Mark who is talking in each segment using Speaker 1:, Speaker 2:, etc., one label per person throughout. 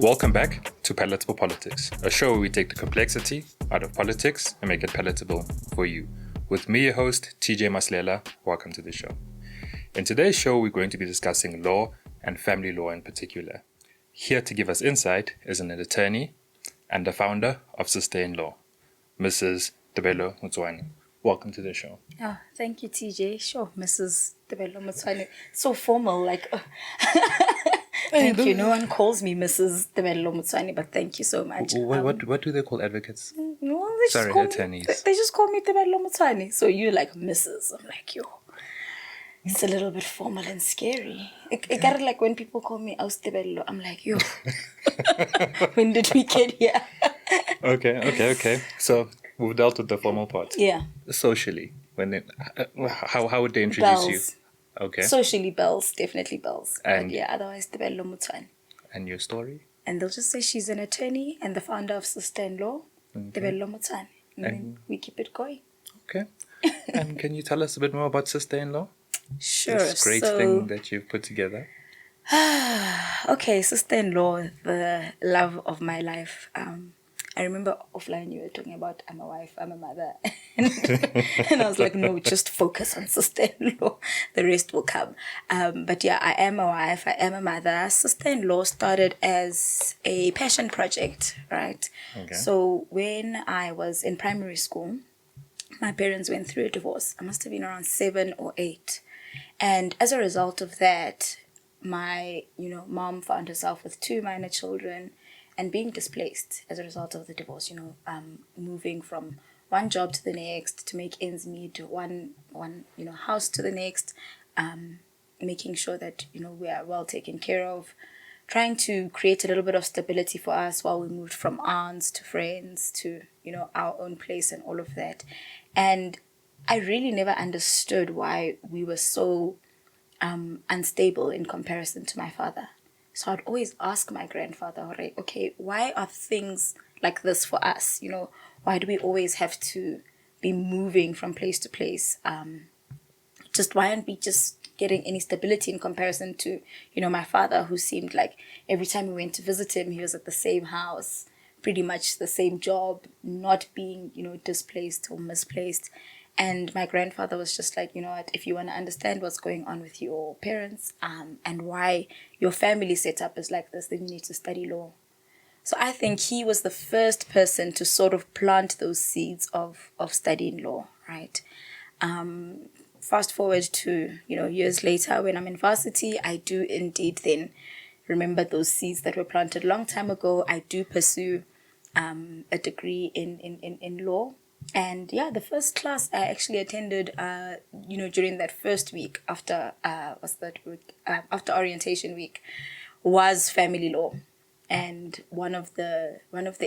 Speaker 1: Welcome back to Palatable Politics, a show where we take the complexity out of politics and make it palatable for you. With me, your host, TJ Maslela. Welcome to the show. In today's show, we're going to be discussing law and family law in particular. Here to give us insight is an attorney and the founder of Sustain Law, Mrs. Tebello Motshwane. Welcome to the show.
Speaker 2: Oh, thank you, TJ. Sure, Mrs. Tebello Motshwane. So formal, like... Thank you. No one calls me Mrs. Tebello Motshwane, but thank you so much.
Speaker 1: What do they call advocates?
Speaker 2: No, attorneys. They just call me Tebello Motshwane. So you're like Mrs. I'm like, yo. It's a little bit formal and scary. It got like when people call me Aus Tebello, I'm like, yo. When did we get here?
Speaker 1: Okay. So we've dealt with the formal part.
Speaker 2: Yeah.
Speaker 1: Socially, how would they introduce you? Okay.
Speaker 2: Socially, bells, definitely bells.
Speaker 1: And
Speaker 2: but yeah, otherwise, Tebello Motshwane.
Speaker 1: And your story?
Speaker 2: And they'll just say she's an attorney and the founder of Sustain Law, Tebello Motshwane. And then we keep it going.
Speaker 1: Okay. And can you tell us a bit more about Sustain Law?
Speaker 2: Sure.
Speaker 1: This great thing that you've put together.
Speaker 2: Okay, Sustain Law, the love of my life. I remember offline you were talking about I'm a wife, I'm a mother. And I was like, no, just focus on Sustain Law. The rest will come. But yeah, I am a wife, I am a mother. Sustain Law started as a passion project, right?
Speaker 1: Okay.
Speaker 2: So when I was in primary school, my parents went through a divorce. I must have been around 7 or 8. And as a result of that, my, mom found herself with 2 minor children and being displaced as a result of the divorce, moving from one job to the next to make ends meet, one house to the next, making sure that, we are well taken care of, trying to create a little bit of stability for us while we moved from aunts to friends to, our own place and all of that. And I really never understood why we were so unstable in comparison to my father. So I'd always ask my grandfather, okay, why are things like this for us? Why do we always have to be moving from place to place? Just why aren't we just getting any stability in comparison to, my father, who seemed like every time we went to visit him, he was at the same house, pretty much the same job, not being, displaced or misplaced. And my grandfather was just like, if you want to understand what's going on with your parents and why your family setup is like this, then you need to study law. So I think he was the first person to sort of plant those seeds of studying law, right? Fast forward to, years later when I'm in varsity, I do indeed then remember those seeds that were planted a long time ago. I do pursue a degree in law. And yeah, the first class I actually attended, during that first week after after orientation week, was family law. And one of the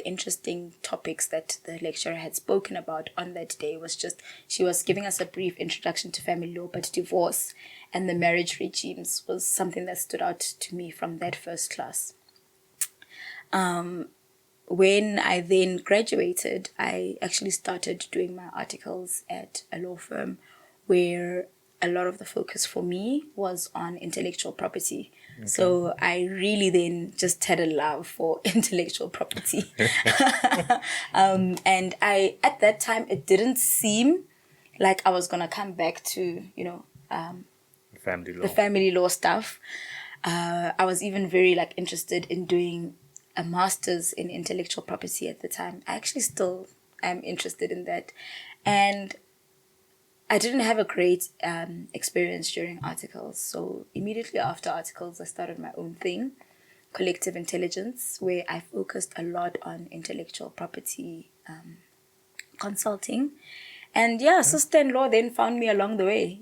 Speaker 2: interesting topics that the lecturer had spoken about on that day was just, she was giving us a brief introduction to family law, but divorce and the marriage regimes was something that stood out to me from that first class. When I then graduated, I actually started doing my articles at a law firm where a lot of the focus for me was on intellectual property. Okay. So I really then just had a love for intellectual property. And at that time, it didn't seem like I was going to come back to, the family law stuff. I was even very interested in doing a master's in intellectual property at the time. I actually still am interested in that. And I didn't have a great experience during articles. So immediately after articles, I started my own thing, Collective Intelligence, where I focused a lot on intellectual property consulting. And yeah, Sustain Law then found me along the way,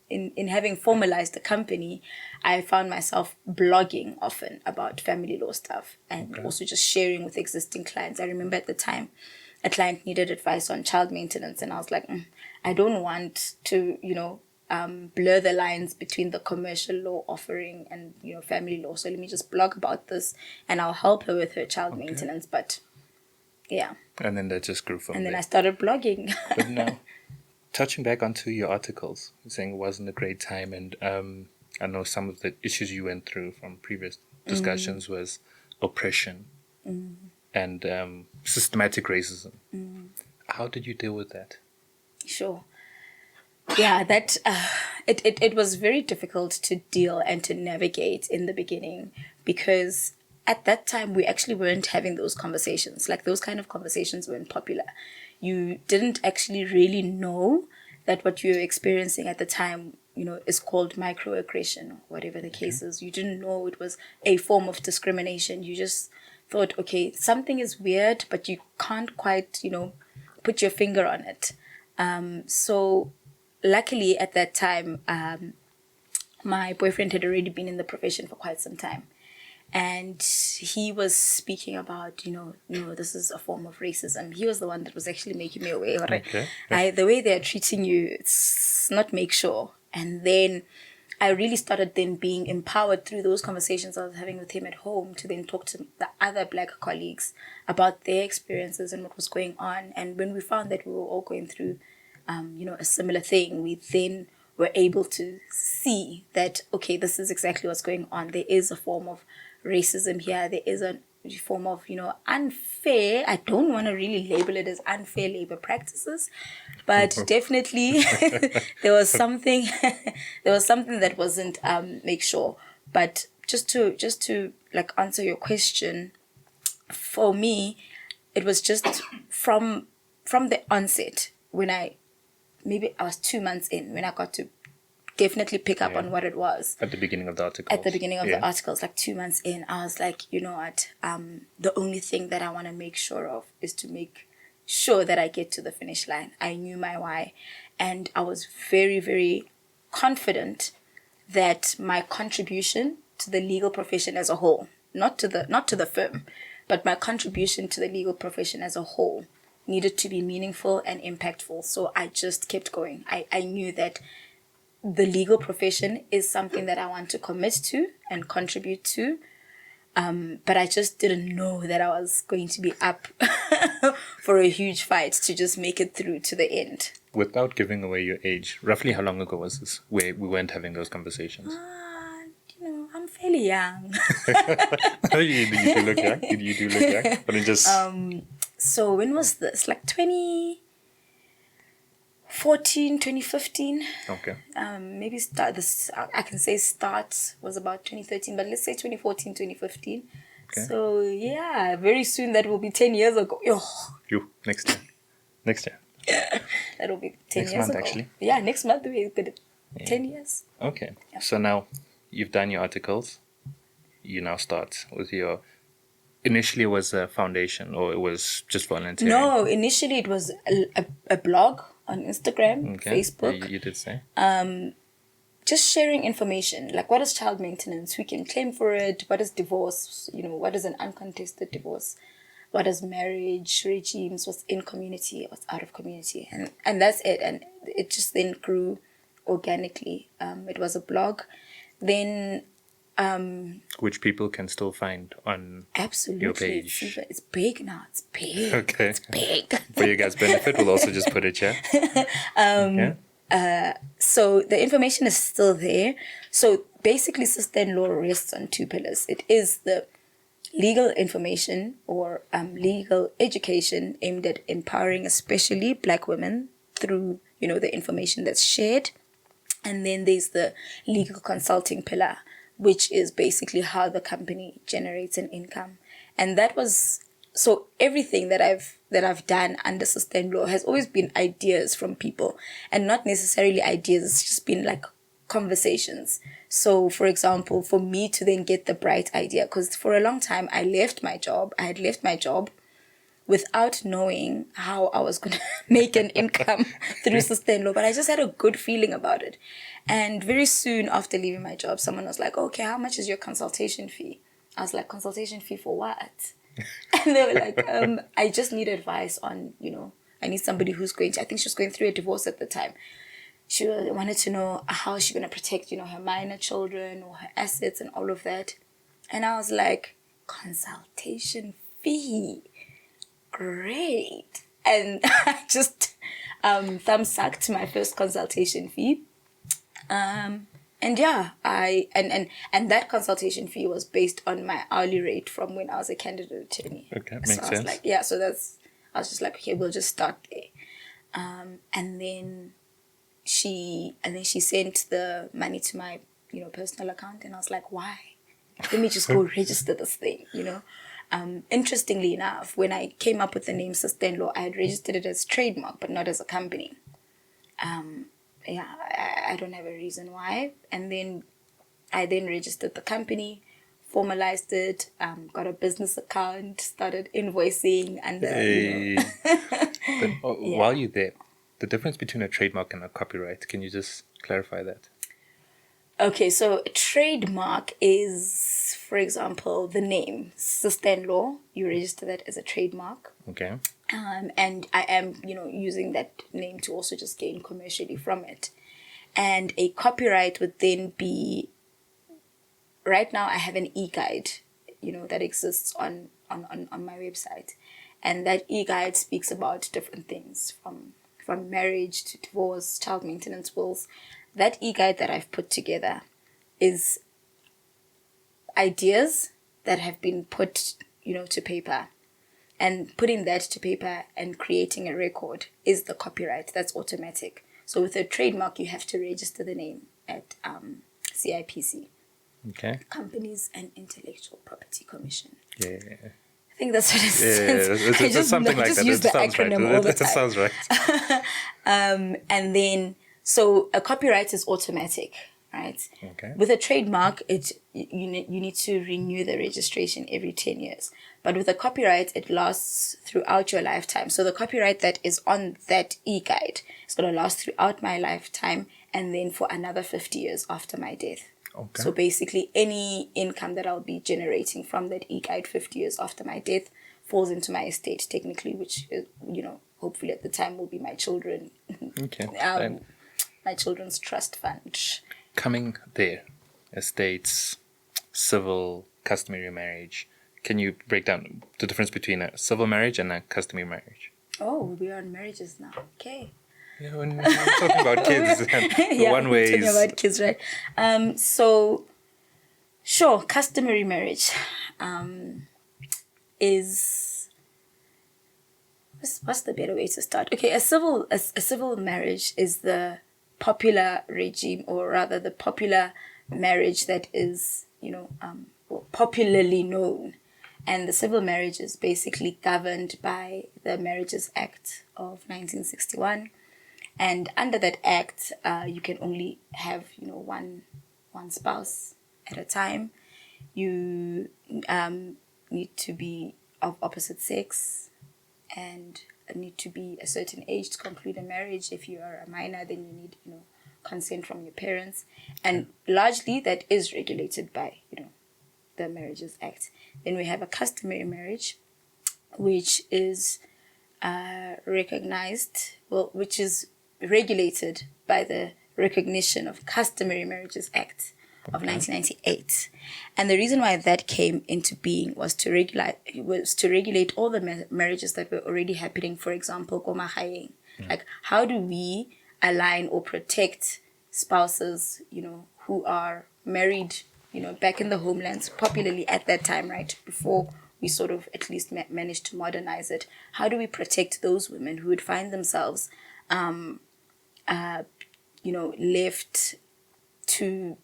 Speaker 2: In having formalized the company, I found myself blogging often about family law stuff and also just sharing with existing clients. I remember at the time, a client needed advice on child maintenance, and I was like, I don't want to, blur the lines between the commercial law offering and, family law. So let me just blog about this and I'll help her with her child maintenance. But yeah.
Speaker 1: And then that just grew from there.
Speaker 2: And then I started blogging.
Speaker 1: But now, touching back onto your articles, saying it wasn't a great time, and I know some of the issues you went through from previous discussions was oppression and systematic racism. How did you deal with that?
Speaker 2: Sure. Yeah, that it was very difficult to deal and to navigate in the beginning, because at that time we actually weren't having those conversations. Like, those kind of conversations weren't popular. You didn't actually really know that what you were experiencing at the time, is called microaggression, or whatever the case is. You didn't know it was a form of discrimination. You just thought, okay, something is weird, but you can't quite, put your finger on it. So luckily at that time, my boyfriend had already been in the profession for quite some time. And he was speaking about, this is a form of racism. He was the one that was actually making me aware.
Speaker 1: Okay.
Speaker 2: The way they're treating you, it's not make sure. And then I really started then being empowered through those conversations I was having with him at home to then talk to the other Black colleagues about their experiences and what was going on. And when we found that we were all going through, a similar thing, we then were able to see that, okay, this is exactly what's going on. There is a form of racism here. There is a form of, unfair, I don't want to really label it as unfair labor practices, but definitely there was something that wasn't make sure. But just to like answer your question, for me, it was just from the onset, when maybe I was 2 months in, when I got to definitely pick up on what it was.
Speaker 1: At the beginning of the articles.
Speaker 2: At the beginning of the articles, like 2 months in, I was like, you know what? The only thing that I want to make sure of is to make sure that I get to the finish line. I knew my why. And I was very, very confident that my contribution to the legal profession as a whole, not to the firm, but my contribution to the legal profession as a whole needed to be meaningful and impactful. So I just kept going. I knew that the legal profession is something that I want to commit to and contribute to. But I just didn't know that I was going to be up for a huge fight to just make it through to the end.
Speaker 1: Without giving away your age, roughly how long ago was this where we weren't having those conversations?
Speaker 2: I'm fairly young.
Speaker 1: You do look young. You do look young. But it just...
Speaker 2: So when was this? Like 2014, 2015.
Speaker 1: Okay.
Speaker 2: Maybe start this. I can say start was about 2013, but let's say 2014, 2015. Okay. So yeah, very soon that will be 10 years ago.
Speaker 1: You next year.
Speaker 2: Yeah, that will be 10
Speaker 1: next
Speaker 2: years
Speaker 1: month,
Speaker 2: ago.
Speaker 1: Actually.
Speaker 2: Yeah, next month we did 10 years.
Speaker 1: Okay.
Speaker 2: Yeah.
Speaker 1: So now you've done your articles. You now start with your... Initially, it was a foundation, or it was just volunteering?
Speaker 2: No, initially it was a blog on Instagram, Facebook.
Speaker 1: Yeah, you did say.
Speaker 2: Just sharing information, like what is child maintenance, who can claim for it, what is divorce, what is an uncontested divorce, what is marriage regimes, what's in community, what's out of community, and that's it. And it just then grew organically. It was a blog, then...
Speaker 1: which people can still find on your page.
Speaker 2: It's big now. It's big.
Speaker 1: Okay.
Speaker 2: It's big.
Speaker 1: For you guys' benefit, we'll also just put it here.
Speaker 2: So the information is still there. So basically, sister-in-law rests on two pillars. It is the legal information or legal education aimed at empowering especially Black women through, the information that's shared. And then there's the legal consulting pillar, which is basically how the company generates an income. And that was, so everything that I've done under Sister-in-law has always been ideas from people, and not necessarily ideas. It's just been like conversations. So for example, for me to then get the bright idea, because for a long time I had left my job without knowing how I was going to make an income through Sister-in-law. But I just had a good feeling about it. And very soon after leaving my job, someone was like, okay, how much is your consultation fee? I was like, consultation fee for what? And they were like, I just need advice on, I need somebody who's I think she was going through a divorce at the time. She wanted to know how she's going to protect, her minor children or her assets and all of that. And I was like, consultation fee? Great. And I just thumbs sucked my first consultation fee. And yeah, and that consultation fee was based on my hourly rate from when I was a candidate attorney.
Speaker 1: Okay,
Speaker 2: So
Speaker 1: makes
Speaker 2: I was
Speaker 1: sense.
Speaker 2: like, yeah, so I was just like, okay, we'll just start there. And then she sent the money to my, personal account, and I was like, why? Let me just go register this thing, Interestingly enough, when I came up with the name Sister-in-law, I had registered it as trademark, but not as a company. I don't have a reason why. And then I registered the company, formalized it, got a business account, started invoicing, and
Speaker 1: But
Speaker 2: Yeah.
Speaker 1: while you're there, the difference between a trademark and a copyright, can you just clarify that?
Speaker 2: Okay, so a trademark is, for example, the name Sister-in-law. You register that as a trademark.
Speaker 1: Okay.
Speaker 2: And I am, using that name to also just gain commercially from it. And a copyright would then be, right now I have an e-guide, that exists on my website. And that e-guide speaks about different things from marriage to divorce, child maintenance, wills. That e-guide that I've put together is ideas that have been put, to paper. And putting that to paper and creating a record is the copyright. That's automatic. So with a trademark, you have to register the name at CIPC.
Speaker 1: Okay.
Speaker 2: Companies and Intellectual Property Commission.
Speaker 1: Yeah.
Speaker 2: I think that's what it stands.
Speaker 1: It's something like that.
Speaker 2: Use the
Speaker 1: sounds right.
Speaker 2: acronym all the
Speaker 1: It
Speaker 2: time.
Speaker 1: sounds right.
Speaker 2: And then, so a copyright is automatic, right?
Speaker 1: Okay.
Speaker 2: With a trademark, you need to renew the registration every 10 years. But with a copyright, it lasts throughout your lifetime. So the copyright that is on that e-guide is going to last throughout my lifetime and then for another 50 years after my death.
Speaker 1: Okay.
Speaker 2: So basically, any income that I'll be generating from that e-guide 50 years after my death falls into my estate, technically, which, hopefully at the time will be my children.
Speaker 1: Okay.
Speaker 2: My children's trust fund.
Speaker 1: Coming there, estates, civil, customary marriage. Can you break down the difference between a civil marriage and a customary marriage?
Speaker 2: Oh, we are on marriages now. Okay.
Speaker 1: Yeah, when we're talking about kids,
Speaker 2: Yeah,
Speaker 1: one
Speaker 2: we're
Speaker 1: way
Speaker 2: talking
Speaker 1: is
Speaker 2: about kids, right? So, sure, customary marriage is... What's the better way to start? Okay, a civil marriage is the popular regime, or rather the popular marriage that is, popularly known. And the civil marriage is basically governed by the Marriages Act of 1961. And under that act, you can only have, one spouse at a time. You need to be of opposite sex and need to be a certain age to conclude a marriage. If you are a minor, then you need, consent from your parents. And largely that is regulated by, the Marriages Act. Then we have a customary marriage, which is which is regulated by the Recognition of Customary Marriages Act of 1998. And the reason why that came into being was to regulate all the marriages that were already happening. For example, komahayeng. Like, how do we align or protect spouses, who are married, back in the homelands, popularly at that time, right, before we sort of at least managed to modernize it. How do we protect those women who would find themselves, left to,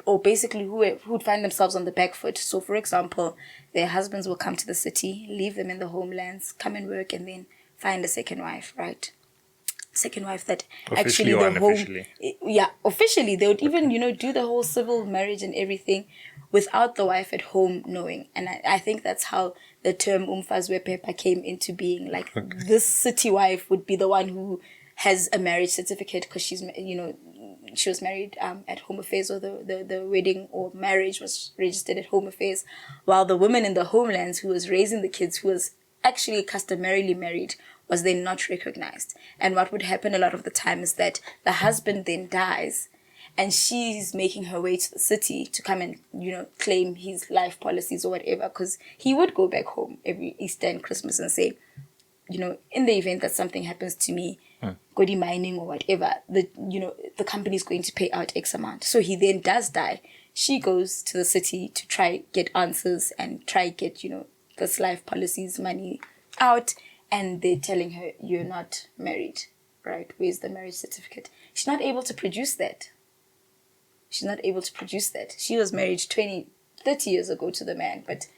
Speaker 2: or basically who would find themselves on the back foot? So, for example, their husbands will come to the city, leave them in the homelands, come and work, and then find a second wife, right? Second wife that
Speaker 1: officially
Speaker 2: actually
Speaker 1: or
Speaker 2: the
Speaker 1: unofficially.
Speaker 2: Officially they would even do the whole civil marriage and everything without the wife at home knowing. And I think that's how the term umfazwe pepa came into being. Like, this city wife would be the one who has a marriage certificate because she's she was married at Home Affairs, or the wedding or marriage was registered at Home Affairs, while the woman in the homelands who was raising the kids, who was actually customarily married, was then not recognized. And what would happen a lot of the time is that the husband then dies and she's making her way to the city to come and, claim his life policies or whatever, because he would go back home every Easter and Christmas and say, in the event that something happens to me, Godi mining or whatever, the company is going to pay out X amount. So he then does die. She goes to the city to try get answers and try get, this life policies money out, and they're telling her, you're not married, right? Where's the marriage certificate? She's not able to produce that. She was married 20, 30 years ago to the man, but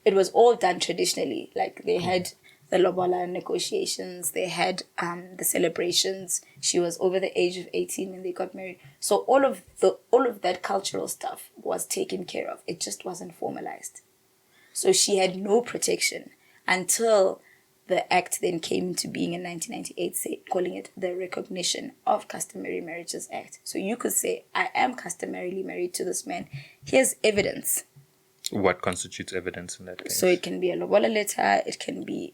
Speaker 2: it was all done traditionally. Like they had the lobola negotiations, they had the celebrations. She was over the age of 18 when they got married. So all of that cultural stuff was taken care of. It just wasn't formalized. So she had no protection until the act then came into being in 1998, calling it the Recognition of Customary Marriages Act. So you could say, I am customarily married to this man. Here's evidence.
Speaker 1: What constitutes evidence in that case?
Speaker 2: So it can be a lobola letter, it can be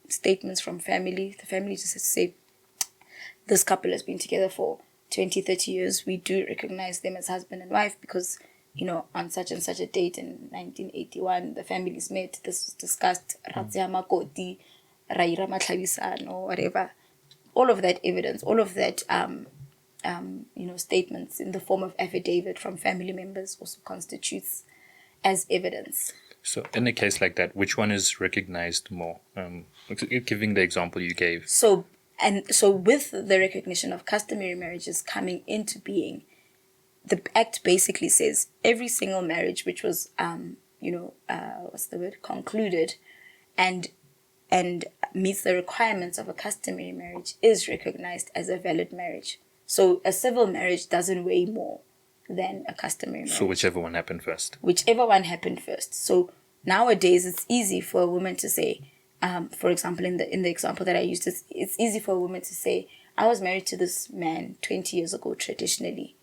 Speaker 2: statements from family. The family just has to say, this couple has been together for 20, 30 years. We do recognize them as husband and wife because, on such and such a date in 1981, the families met, this was discussed, or whatever. All of that evidence, all of that, statements in the form of affidavit from family members also constitutes as evidence.
Speaker 1: So in a case like that, which one is recognized more? Giving the example you gave.
Speaker 2: So with the recognition of customary marriages coming into being, the act basically says every single marriage which was, concluded and meets the requirements of a customary marriage is recognized as a valid marriage. So a civil marriage doesn't weigh more than a customary marriage.
Speaker 1: So whichever one happened first.
Speaker 2: So nowadays it's easy for a woman to say, for example, in the example that I used, it's easy for a woman to say, I was married to this man 20 years ago traditionally.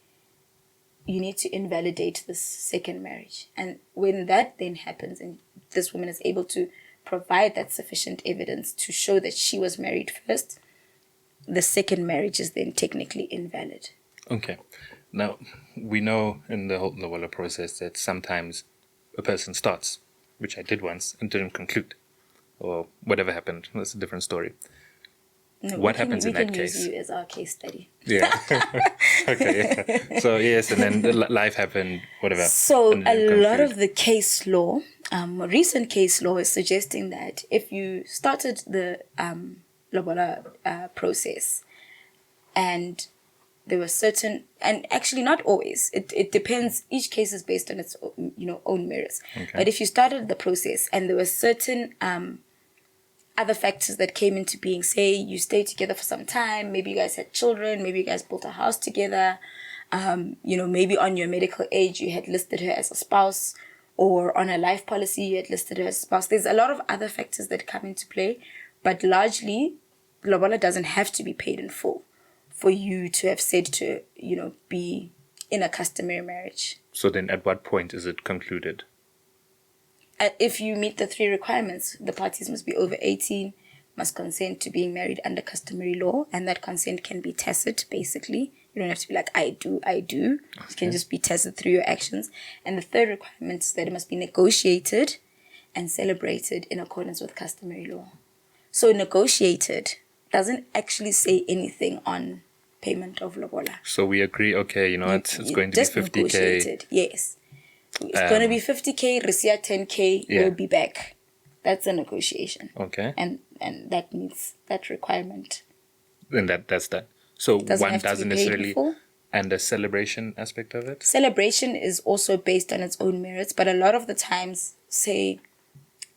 Speaker 2: You need to invalidate this second marriage. And when that then happens and this woman is able to provide that sufficient evidence to show that she was married first, the second marriage is then technically invalid.
Speaker 1: Okay. Now, we know in the whole lobola process that sometimes a person starts, which I did once, and didn't conclude. Or whatever happened. That's a different story.
Speaker 2: No,
Speaker 1: what happens in that case?
Speaker 2: We can use you as our case study.
Speaker 1: Yeah. Okay, yeah. So, yes, and then life happened, whatever.
Speaker 2: So, a lot of the case law, recent case law is suggesting that if you started the lobola process and there were certain, and actually not always, it depends, each case is based on its own merits. Okay. But if you started the process and there were certain other factors that came into being, say you stayed together for some time, maybe you guys had children, maybe you guys built a house together, maybe on your medical age you had listed her as a spouse, or on a life policy you had listed her as a spouse. There's a lot of other factors that come into play, but largely lobola doesn't have to be paid in full for you to have said to, be in a customary marriage.
Speaker 1: So then at what point is it concluded?
Speaker 2: If you meet the 3 requirements, the parties must be over 18, must consent to being married under customary law, and that consent can be tacit, basically. You don't have to be like, I do. Okay. It can just be tacit through your actions. And the 3rd requirement is that it must be negotiated and celebrated in accordance with customary law. So negotiated doesn't actually say anything on payment of lobola.
Speaker 1: So we agree, okay, it's going to be 50K.
Speaker 2: Negotiated, yes. It's going to be 50K, Risia 10K, we'll be back. That's a negotiation.
Speaker 1: Okay.
Speaker 2: And that meets that requirement.
Speaker 1: And that's that. So one doesn't necessarily...
Speaker 2: Before.
Speaker 1: And the celebration aspect of it?
Speaker 2: Celebration is also based on its own merits, but a lot of the times, say,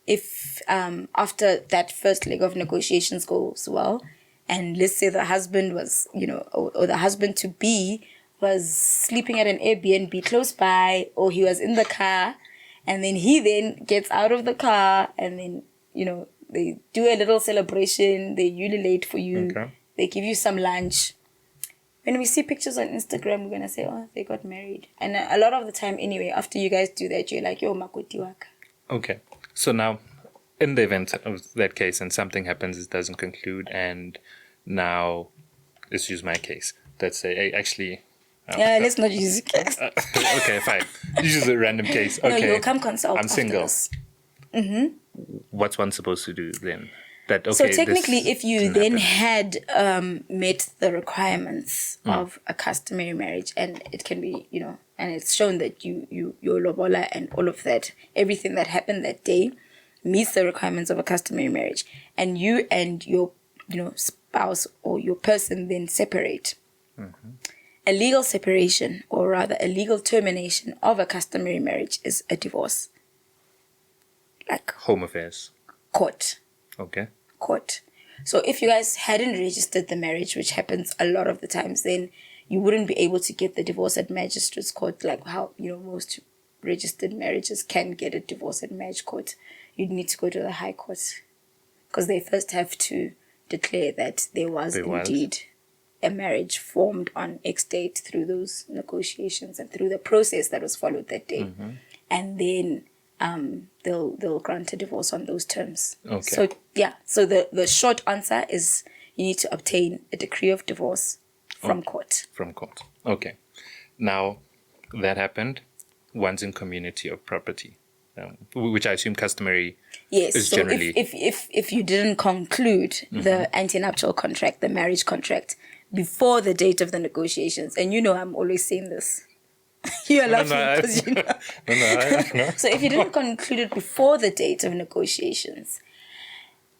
Speaker 2: if after that first leg of negotiations goes well, and let's say the husband was, or the husband-to-be was sleeping at an Airbnb close by, or he was in the car, and then he then gets out of the car, and then, they do a little celebration, they ululate for you, they give you some lunch. When we see pictures on Instagram, we're going to say, oh, they got married. And a lot of the time anyway, after you guys do that, you're like, yo, makoti waka.
Speaker 1: Okay. So now, in the event of that case and something happens, it doesn't conclude, and now, let's use my case. Let's say, hey, actually...
Speaker 2: let's not use a case.
Speaker 1: Okay, fine. Use a random case. Okay.
Speaker 2: No, you'll come consult.
Speaker 1: I'm single.
Speaker 2: Mm-hmm.
Speaker 1: What's one supposed to do then? That, okay,
Speaker 2: so technically,
Speaker 1: this
Speaker 2: if you
Speaker 1: didn't
Speaker 2: then
Speaker 1: happen.
Speaker 2: had met the requirements of a customary marriage, and it can be, and it's shown that your lobola and all of that, everything that happened that day meets the requirements of a customary marriage, and you and your, spouse or your person then separate. A legal separation, or rather a legal termination of a customary marriage, is a divorce. Like
Speaker 1: Home affairs.
Speaker 2: court.
Speaker 1: Okay.
Speaker 2: Court. So if you guys hadn't registered the marriage, which happens a lot of the times, then you wouldn't be able to get the divorce at magistrate's court, like how most registered marriages can get a divorce at marriage court. You'd need to go to the high court, because they first have to declare that there was indeed a marriage formed on X date through those negotiations and through the process that was followed that day, and then they'll grant a divorce on those terms.
Speaker 1: Okay.
Speaker 2: So yeah, so the short answer is you need to obtain a decree of divorce from court.
Speaker 1: From court. Okay. Now, that happened once in community of property, which I assume customary.
Speaker 2: Yes.
Speaker 1: Is
Speaker 2: so
Speaker 1: generally...
Speaker 2: if you didn't conclude the antenuptial contract, the marriage contract, before the date of the negotiations, and I'm always saying this. You are laughing because you know.
Speaker 1: No.
Speaker 2: So if you didn't conclude it before the date of negotiations,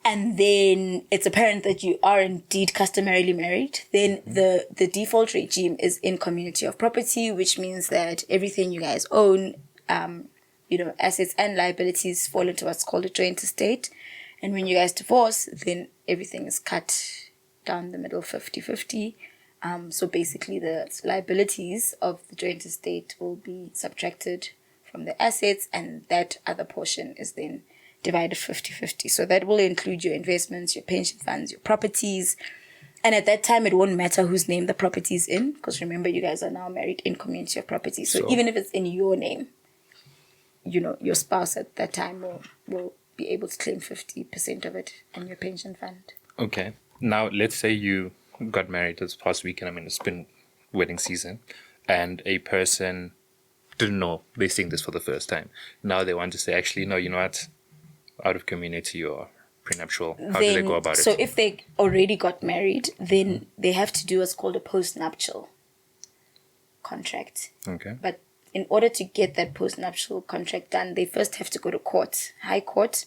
Speaker 2: and then it's apparent that you are indeed customarily married, then the default regime is in community of property, which means that everything you guys own, assets and liabilities fall into what's called a joint estate. And when you guys divorce, then everything is cut down the middle 50-50. So basically the liabilities of the joint estate will be subtracted from the assets, and that other portion is then divided 50-50. So that will include your investments, your pension funds, your properties. And at that time, it won't matter whose name the property is in, because remember, you guys are now married in community of property. So even if it's in your name, your spouse at that time will be able to claim 50% of it and your pension fund.
Speaker 1: Okay. Now, let's say you got married this past weekend. I mean, it's been wedding season, and a person didn't know they're seeing this for the first time. Now they want to say, actually, no, you know what? Out of community or prenuptial, how do they go about it?
Speaker 2: So if they already got married, then they have to do what's called a postnuptial contract.
Speaker 1: Okay.
Speaker 2: But in order to get that postnuptial contract done, they first have to go to court, high court,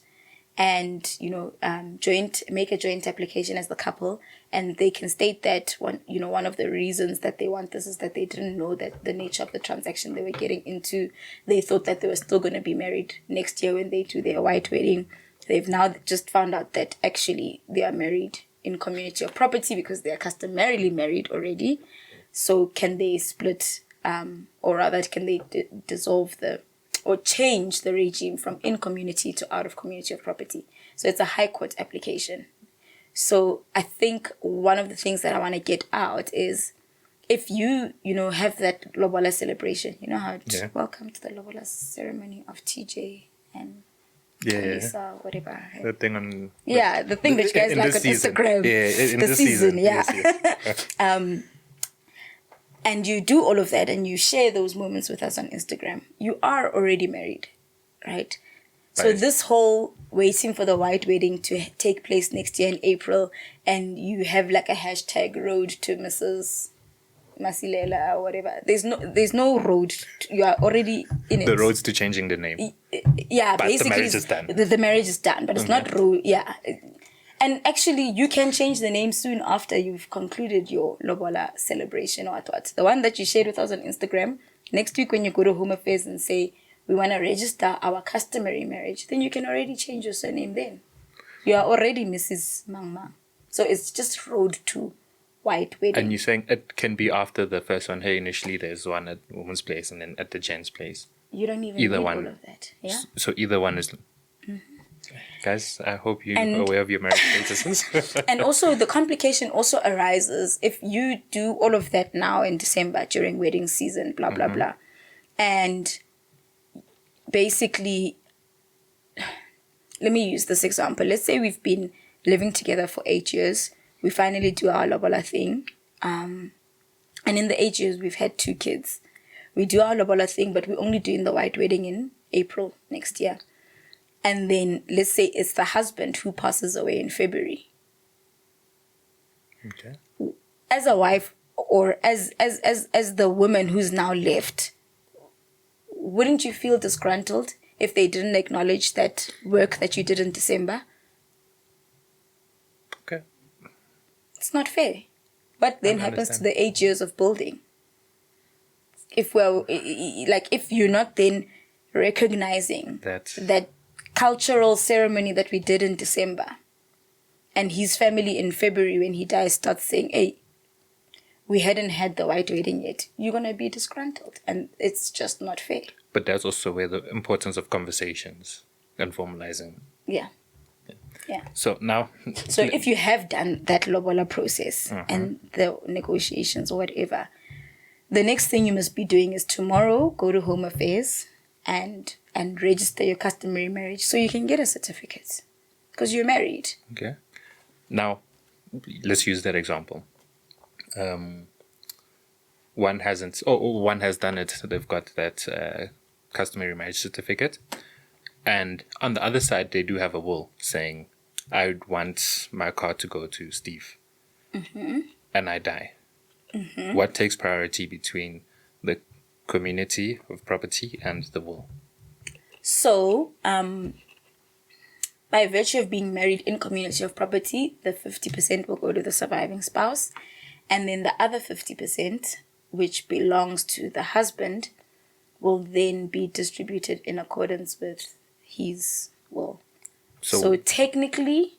Speaker 2: and make a joint application as the couple, and they can state that one of the reasons that they want this is that they didn't know that the nature of the transaction they were getting into. They thought that they were still going to be married next year when they do their white wedding. They've now just found out that actually they are married in community of property because they are customarily married already. So can they split, or rather can they dissolve or change the regime from in community to out of community of property? So it's a high court application. So I think one of the things that I want to get out is, if you have that lobola celebration, how welcome to the lobola ceremony of TJ and Lisa, whatever.
Speaker 1: The thing on...
Speaker 2: Yeah, the thing that you guys like on
Speaker 1: season.
Speaker 2: Instagram.
Speaker 1: Yeah, in
Speaker 2: the
Speaker 1: this
Speaker 2: season, yeah.
Speaker 1: Yes.
Speaker 2: And you do all of that and you share those moments with us on Instagram. You are already married, right? So this whole waiting for the white wedding to take place next year in April, and you have like a hashtag road to Mrs. Masilela or whatever. There's no road. You are already in it.
Speaker 1: The roads to changing the name.
Speaker 2: Yeah,
Speaker 1: but
Speaker 2: basically
Speaker 1: the marriage is done.
Speaker 2: The marriage is done, but it's not road. Yeah. And actually, you can change the name soon after you've concluded your lobola celebration or what. The one that you shared with us on Instagram, next week when you go to Home Affairs and say, we want to register our customary marriage, then you can already change your surname then. You are already Mrs. Mangma. So it's just road to white wedding.
Speaker 1: And you're saying it can be after the first one. Hey, initially there's one at woman's place and then at the gent's place.
Speaker 2: You don't even
Speaker 1: either
Speaker 2: need
Speaker 1: one.
Speaker 2: all of that. Yeah.
Speaker 1: So either one is... Guys, I hope you're aware of your marriage statuses.
Speaker 2: And also the complication also arises if you do all of that now in December during wedding season, blah, blah, blah. And basically, let me use this example. Let's say we've been living together for 8 years. We finally do our lobola thing. And in the 8 years, we've had 2 kids. We do our lobola thing, but we're only doing the white wedding in April next year. and then let's say it's the husband who passes away in February.
Speaker 1: Okay.
Speaker 2: As a wife, or as the woman who's now left, wouldn't you feel disgruntled if they didn't acknowledge that work that you did in December?
Speaker 1: Okay.
Speaker 2: It's not fair. What then happens to the 8 years of building? If you're not then recognizing that cultural ceremony that we did in December, and his family in February when he dies starts saying, hey, we hadn't had the white wedding yet, you're going to be disgruntled, and it's just not fair.
Speaker 1: But that's also where the importance of conversations and formalizing.
Speaker 2: Yeah.
Speaker 1: So now...
Speaker 2: So if you have done that lobola process and the negotiations or whatever, the next thing you must be doing is tomorrow go to Home Affairs and register your customary marriage so you can get a certificate because you're married.
Speaker 1: Okay. Now, let's use that example. One has done it, so they've got that customary marriage certificate. And on the other side, they do have a will saying, I would want my car to go to Steve. And I die. What takes priority between the community of property and the will?
Speaker 2: So, by virtue of being married in community of property, the 50% will go to the surviving spouse. And then the other 50%, which belongs to the husband, will then be distributed in accordance with his will. So technically,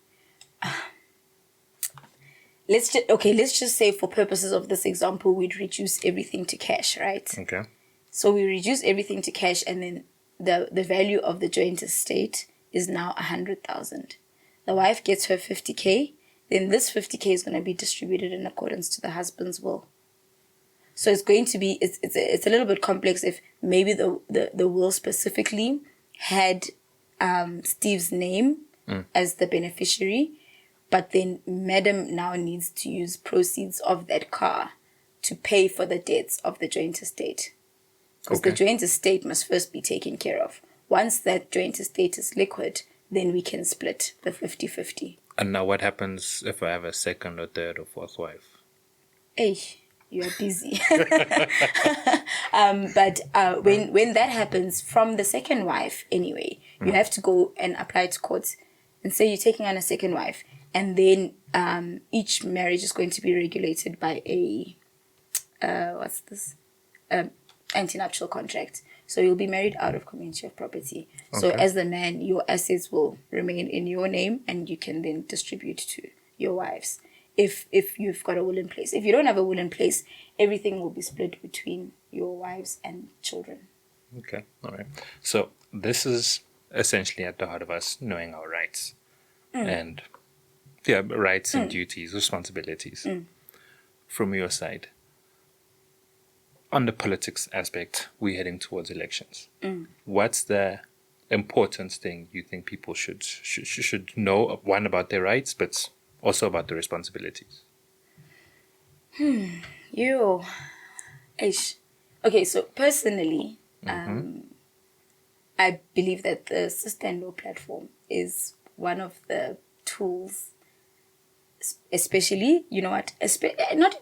Speaker 2: let's just say for purposes of this example, we'd reduce everything to cash, right?
Speaker 1: Okay.
Speaker 2: So we reduce everything to cash, and then the value of the joint estate is now 100,000. The wife gets her 50K, then this 50K is going to be distributed in accordance to the husband's will. So it's going to be, it's a little bit complex if maybe the will specifically had Steve's name as the beneficiary, but then Madam now needs to use proceeds of that car to pay for the debts of the joint estate. Because the joint estate must first be taken care of. Once that joint estate is liquid, then we can split the 50-50.
Speaker 1: And now what happens if I have a second or third or fourth wife?
Speaker 2: Hey, you are busy. But when that happens from the second wife anyway, you have to go and apply to court and say you're taking on a second wife. And then each marriage is going to be regulated by a, antenuptial contract. So you'll be married out of community of property. So as the man, your assets will remain in your name and you can then distribute to your wives. If you've got a will in place. If you don't have a will in place, everything will be split between your wives and children.
Speaker 1: Okay, all right. So this is essentially at the heart of us knowing our rights. And rights and duties, responsibilities. From your side, on the politics aspect, we're heading towards elections. What's the important thing you think people should know, one, about their rights, but also about the responsibilities?
Speaker 2: Okay, so personally, I believe that the Sister in Law platform is one of the tools, especially, you know what,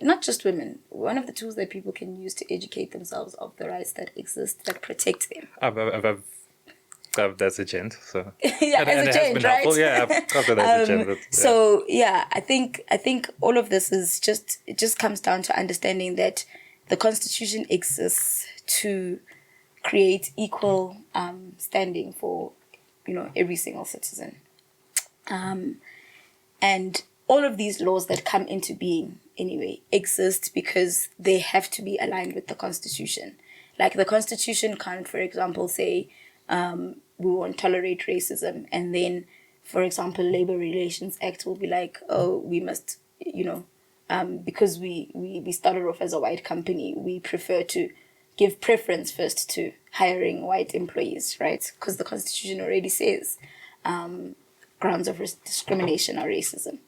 Speaker 2: not just women, one of the tools that people can use to educate themselves of the rights that exist, that protect them.
Speaker 1: That's a gent, so
Speaker 2: yeah, as a gent, right?
Speaker 1: Helpful. Yeah, after that's a gent. Yeah.
Speaker 2: So yeah, I think all of this is it just comes down to understanding that the Constitution exists to create equal standing for, every single citizen. And all of these laws that come into being anyway exist because they have to be aligned with the Constitution. Like the Constitution can't, for example, say we won't tolerate racism, and then, for example, Labor Relations Act will be like, oh, we must, because we started off as a white company, we prefer to give preference first to hiring white employees, right? Because the Constitution already says grounds of discrimination are racism.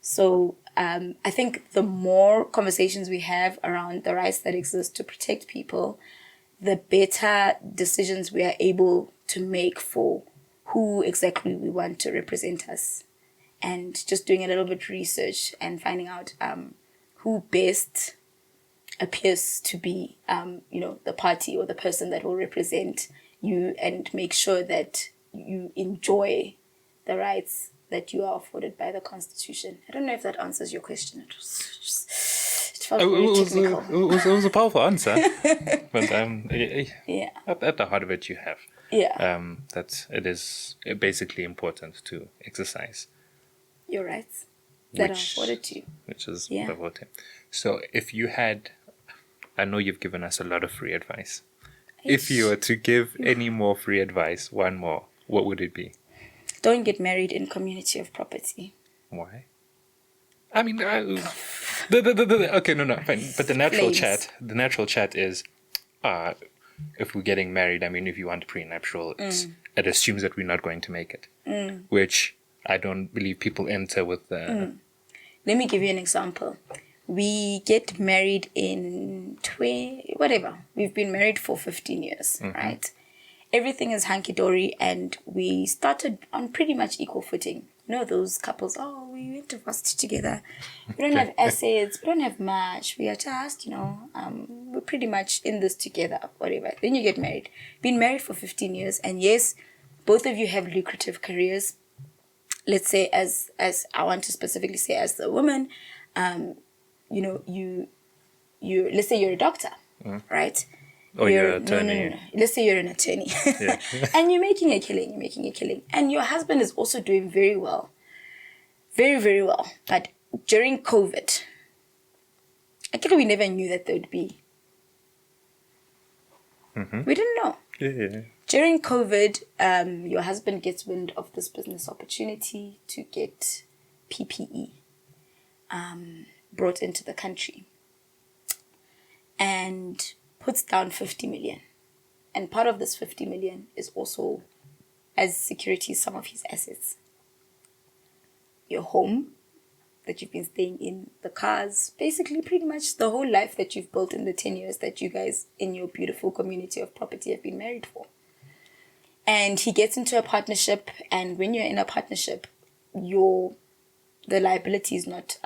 Speaker 2: So I think the more conversations we have around the rights that exist to protect people, the better decisions we are able to make for who exactly we want to represent us, and just doing a little bit of research and finding out who best appears to be, the party or the person that will represent you, and make sure that you enjoy the rights that you are afforded by the Constitution. I don't know if that answers your question. It felt very technical.
Speaker 1: It was a powerful answer. But
Speaker 2: yeah.
Speaker 1: At the heart of it, you have.
Speaker 2: Yeah.
Speaker 1: That it is basically important to exercise
Speaker 2: Your rights that are afforded to you.
Speaker 1: Which is the voting. So if you had, I know you've given us a lot of free advice. If you were to give any more free advice, one more, what would it be?
Speaker 2: Don't get married in community of property.
Speaker 1: Why? I mean, okay, no, fine. But the natural chat is, if we're getting married, I mean, if you want prenuptial, it assumes that we're not going to make it, which I don't believe people enter with the...
Speaker 2: Let me give you an example. We get married in we've been married for 15 years, right? Everything is hunky-dory, and we started on pretty much equal footing. You know those couples, we went to university together. We don't have assets, we don't have much. We are just, we're pretty much in this together, whatever. Then you get married. Been married for 15 years, and yes, both of you have lucrative careers. Let's say, as I want to specifically say, as the woman, you let's say you're a doctor, right?
Speaker 1: Or you're an attorney.
Speaker 2: No. Let's say you're an attorney.
Speaker 1: Yeah.
Speaker 2: And you're making a killing. And your husband is also doing very well. Very, very well. But during COVID, I think we never knew that there would be. We didn't know.
Speaker 1: Yeah.
Speaker 2: During COVID, your husband gets wind of this business opportunity to get PPE brought into the country. And puts down 50 million. And part of this 50 million is also as security some of his assets. Your home that you've been staying in, the cars, basically pretty much the whole life that you've built in the 10 years that you guys in your beautiful community of property have been married for. And he gets into a partnership, and when you're in a partnership, the liability is not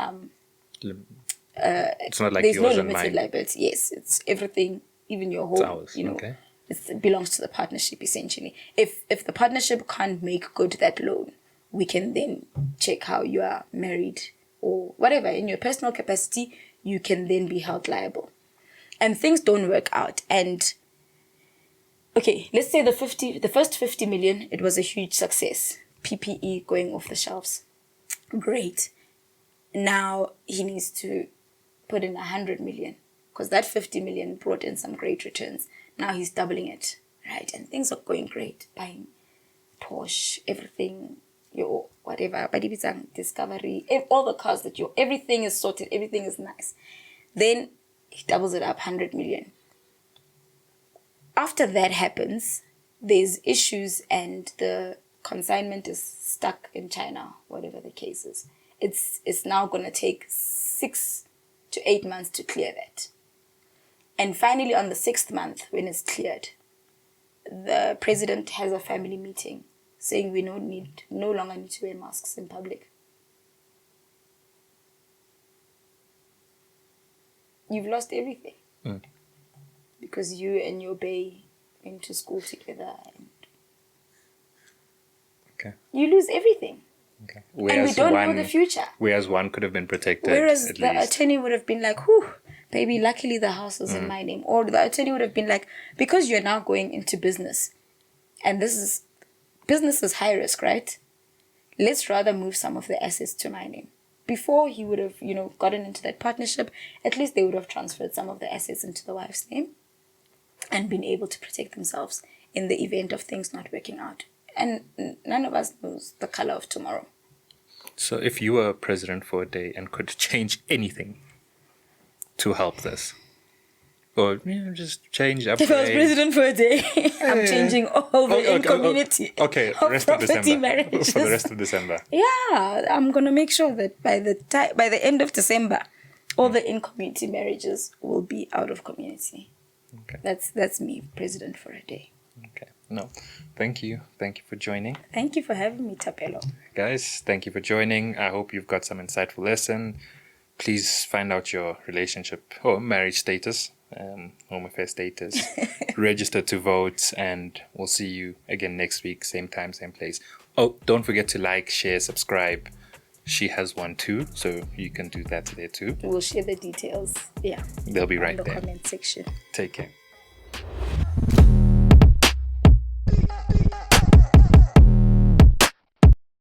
Speaker 1: it's not like
Speaker 2: there's
Speaker 1: yours
Speaker 2: no
Speaker 1: and
Speaker 2: limited
Speaker 1: mine.
Speaker 2: liability. Yes, it's everything, even your home.
Speaker 1: It's ours. Okay.
Speaker 2: It belongs to the partnership essentially. If the partnership can't make good that loan, we can then check how you are married or whatever in your personal capacity. You can then be held liable, and things don't work out. And okay, let's say the first 50 million, it was a huge success. PPE going off the shelves, great. Now he needs to put in 100 million because that 50 million brought in some great returns. Now he's doubling it, right? And things are going great. Buying Porsche, everything, your whatever, Discovery, all the cars that everything is sorted, everything is nice. Then he doubles it up, 100 million. After that happens, there's issues and the consignment is stuck in China, whatever the case is. It's now going to take 6 to 8 months to clear that. And finally, on the 6th month, when it's cleared, the president has a family meeting saying we no longer need to wear masks in public. You've lost everything. Because you and your bae went to school together. And
Speaker 1: Okay.
Speaker 2: you lose everything.
Speaker 1: Okay.
Speaker 2: And we don't know the future.
Speaker 1: Whereas one could have been protected.
Speaker 2: Whereas
Speaker 1: at
Speaker 2: the
Speaker 1: least.
Speaker 2: attorney would have been like, whew, baby, luckily the house is in my name. Or the attorney would have been like, because you're now going into business, and business is high risk, right? Let's rather move some of the assets to my name. Before he would have, gotten into that partnership, at least they would have transferred some of the assets into the wife's name and been able to protect themselves in the event of things not working out. And none of us knows the color of tomorrow.
Speaker 1: So if you were president for a day and could change anything to help this, or just change, upgrade.
Speaker 2: If I was president for a day, I'm changing all the community
Speaker 1: Okay,
Speaker 2: of
Speaker 1: rest of
Speaker 2: property
Speaker 1: December.
Speaker 2: marriages.
Speaker 1: For the rest of December.
Speaker 2: Yeah, I'm gonna make sure that by the end of December, all the in-community marriages will be out of community.
Speaker 1: Okay.
Speaker 2: That's me, president for a day.
Speaker 1: Okay. No. Thank you. Thank you for joining.
Speaker 2: Thank you for having me, Tebello.
Speaker 1: Guys, thank you for joining. I hope you've got some insightful lesson. Please find out your relationship or marriage status, home affairs status, register to vote, and we'll see you again next week, same time, same place. Oh, don't forget to like, share, subscribe. She has one too, so you can do that there too.
Speaker 2: We'll share the details. Yeah.
Speaker 1: They'll be right
Speaker 2: in the
Speaker 1: there.
Speaker 2: comment section.
Speaker 1: Take care.